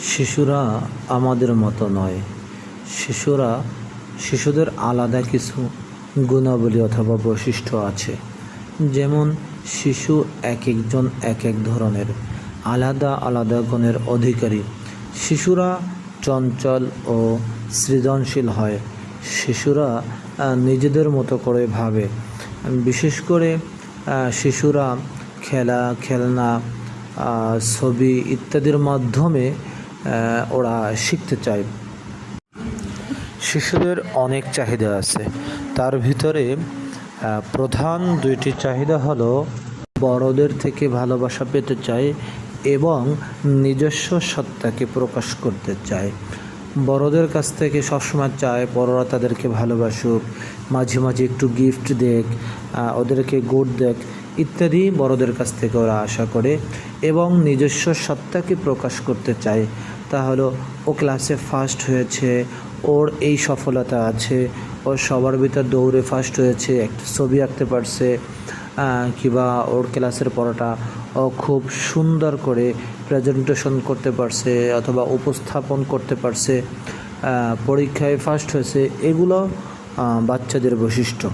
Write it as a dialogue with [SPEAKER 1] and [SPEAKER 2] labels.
[SPEAKER 1] শিশুরা আমাদের মতো নয়। শিশুদের আলাদা কিছু গুণাবলী অথবা বৈশিষ্ট্য আছে। যেমন শিশু এক একজন এক এক ধরনের আলাদা আলাদা গুণের অধিকারী। শিশুরা চঞ্চল ও সৃজনশীল হয়। শিশুরা নিজেদের মতো করে ভাবে। বিশেষ করে শিশুরা খেলনা, ছবি ইত্যাদির মাধ্যমে ওরা শিখতে চায়। শিশুদের অনেক চাহিদা আছে। তার ভিতরে প্রধান দুইটি চাহিদা হলো বড়দের থেকে ভালোবাসা পেতে চায় এবং নিজস্ব সত্তাকে প্রকাশ করতে চায়। বড়দের কাছ থেকে সবসময় চায় বড়রা তাদেরকে ভালোবাসুক, মাঝে মাঝে একটু গিফট দেখ, ওদেরকে গুড দেখ ইত্যাদি বড়দের কাছ থেকে ওরা আশা করে এবং নিজস্ব সত্তাকে প্রকাশ করতে চায়। তা হলো ও ক্লাসে ফার্স্ট হয়েছে, ওর এই সফলতা আছে, ও সবার ভিতর দৌড়ে ফার্স্ট হয়েছে, একটা ছবি আঁকতে পারছে, কিংবা ওর ক্লাসের পড়াটা ও খুব সুন্দর করে প্রেজেন্টেশন করতে পারছে অথবা উপস্থাপন করতে পারছে, পরীক্ষায় ফার্স্ট হয়েছে। এগুলো বাচ্চাদের বৈশিষ্ট্য।